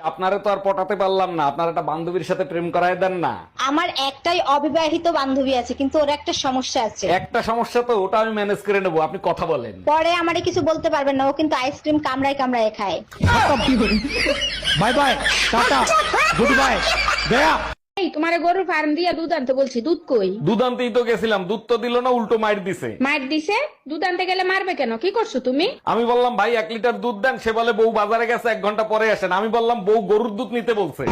আপনারে তো আর পটাতে পারলাম না, আপনার একটা বান্ধবীর সাথে প্রেম করায় দেন না। আমার একটাই অবিবাহিত বান্ধবী আছে, কিন্তু ওর একটা সমস্যা আছে। একটা সমস্যা তো, ওটা আমি ম্যানেজ করে নেবো, আপনি কথা বলেন। পরে আমারে কিছু বলতে পারবেন না, ও কিন্তু আইসক্রিম কামড়ায় কামড়ায় খায়। Bye bye, tata, good bye, Gaya. এই তোমারে গরুর ফার্ম দিয়া দুধ আনতে বলছি, দুধ কই? দুধ আনতেই তো গেছিলাম, দুধ তো দিল না, উল্টো মাইর দিছে। মার দিছে? দুধ আনতে গেলে মারবে কেন? কি করছো তুমি? আমি বললাম ভাই 1 লিটার দুধ দেন, সে বলে বউ বাজারে গেছে 1 ঘন্টা পরে আসেন। আমি বললাম বউ গরুর দুধ নিতে বলছে।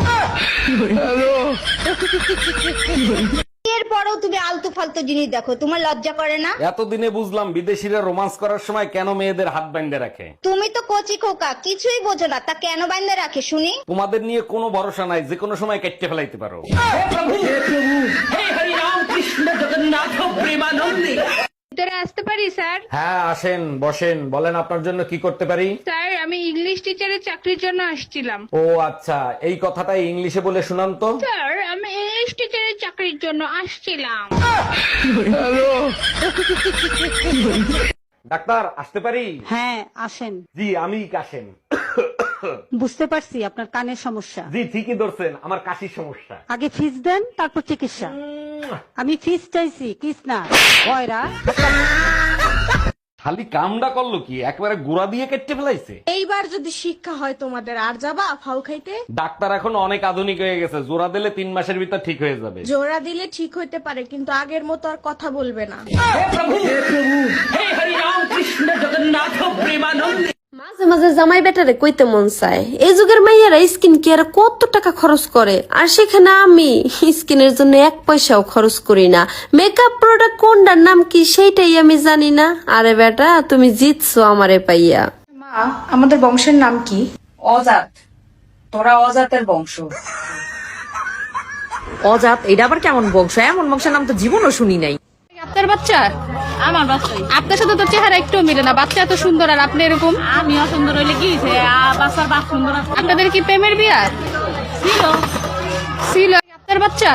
এরপরেও তুমি আলতু ফালতু জিনিস দেখো, তোমার লজ্জা করে না? এতদিনে বুঝলাম বিদেশিরা রোমান্স করার সময় কেন মেয়েদের হাত বাইন্ধে রাখে। তুমি তো কচি খোকা, কিছুই বোঝো না, তা কেন বাইন্ধে রাখে শুনি? তোমাদের নিয়ে কোনো ভরসা নাই, যে কোনো সময় কেটে ফেলাইতে পারো। ভিতরে আসতে পারি স্যার? হ্যাঁ আসেন, বসেন, বলেন আপনার জন্য কি করতে পারি। স্যার আমি ইংলিশ টিচারের চাকরির জন্য আসছিলাম। ও আচ্ছা, এই কথাটা ইংলিশে বলে শুনান তো। স্যার আমি ইংলিশ টিচারের চাকরির জন্য আসছিলাম। ডাক্তার আসতে পারি? হ্যাঁ আসেন। জি আমি কাশেম। বুঝতে পারছি আপনার কানের সমস্যা। জি ঠিকই ধরছেন, আমার কাশির সমস্যা। আগে ফিস দেন, তারপর চিকিৎসা। আমি ফিস চাইছি, কিস না। কয়রা খালি কামডা করলো কি, একবারে গুড়া দিয়ে কেটে ফেলাইছে। এইবার যদি শিক্ষা হয় তোমাদের, আর যাবা ফাউ খাইতে? ডাক্তার এখন অনেক আধুনিক হয়ে গেছে, জোড়া দিলে 3 মাসের ভিতর ঠিক হয়ে যাবে। জোড়া দিলে ঠিক হইতে পারে, কিন্তু আগের মতো আর কথা বলবে না। মাঝে মাঝে জামাই বেটারে কইতে মন চায়, এই যুগের মাইয়ারা স্কিন কেয়ারে কত টাকা খরচ করে, আর সেখানে আমি স্কিনের জন্য 1 পয়সাও খরচ করি না। মেকআপ প্রোডাক্ট কোনটার নাম কি সেইটাই আমি জানি না। আরে বেটা তুমি জিতছো আমারে পাইয়া। মা, আমাদের বংশের নাম কি? অজাত। তোরা অজাতের বংশ। অজাত এটা আবার কেমন বংশ? এমন বংশের নাম তো জীবনও শুনি নাই। আপনার বাচ্চা? আমার বাচ্চা। আপনার সাথে তো চেহারা একটু মিলে না, বাচ্চা এত সুন্দর আর আপনি এরকম। আমি অসুন্দর হইলে কি হইছে? বাচ্চার বাপ সুন্দর। আপনাদের কি প্রেমের বিয়া ছিল? ছিল। আপনার বাচ্চা?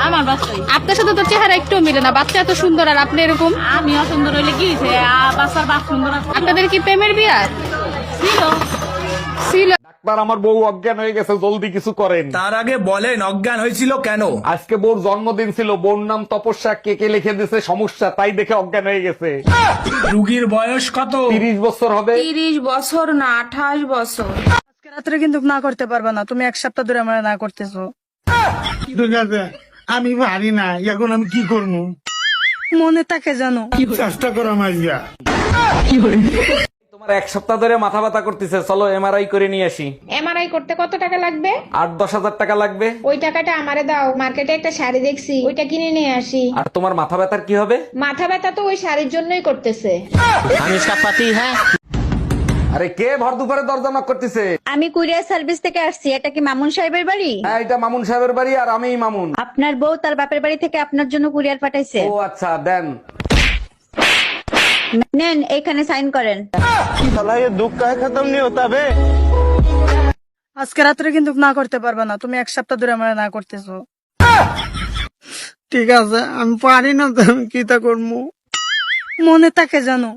আমার বাচ্চা। আপনার সাথে তো চেহারা একটু মিলে না, বাচ্চা এত সুন্দর আর আপনি এরকম। আমি অসুন্দর হইলে কি হইছে? বাচ্চার বাপ সুন্দর। আপনাদের কি প্রেমের বিয়া ছিল? ছিল। ডাক্তার আমার বউ অজ্ঞান হয়ে গেছে, জলদি কিছু করেন। তার আগে বলেন অজ্ঞান হয়েছিল কেন? আজকে বউর জন্মদিন ছিল, বউর নাম তপস্যা, কে লিখে দিয়েছে সমস্যা, তাই দেখে অজ্ঞান হয়ে গেছে। রুগীর বয়স কত? 30 বছর হবে। 30 বছর না 28 বছর। আজকে রাত্রে কিন্তু না করতে পারবে না, তুমি 1 সপ্তাহ ধরে আমরা না করতেছো। ঠিক আছে, আমি পারি না, এখন আমি কি করবো? মনে থাকে জানো। চেষ্টা করো মাইয়া। তোমার 1 সপ্তাহ ধরে মাথা ব্যথা করতেছে, চলো এমআরআই করে নিয়ে আসি। এমআরআই করতে কত টাকা লাগবে? 8-10 হাজার টাকা লাগবে। ওই টাকাটা আমারে দাও, মার্কেটে একটা শাড়ি দেখছি, ওইটা কিনে নিয়ে আসি। আর তোমার মাথা ব্যথার কি হবে? মাথা ব্যথা তো ওই শাড়ির জন্যই করতেছে। আরে কে ভর দুপুরে দরজা knock করতেছে? আমি কুরিয়ার সার্ভিস থেকে আসছি, এটা কি মামুন সাহেবের বাড়ি? হ্যাঁ এটা মামুন সাহেবের বাড়ি, আর আমিই মামুন। আপনার বউ তার বাপের বাড়ি থেকে আপনার জন্য কুরিয়ার পাঠাইছে। ও আচ্ছা দেন। নেন, এখানে সাইন করেন। আজকে রাত্রে কিন্তু না করতে পারবে না, তুমি 1 সপ্তাহ ধরে আমরা না করতেছো। ঠিক আছে, আমি পারি না তো আমি কি তা করবো? মনে থাকে জানো।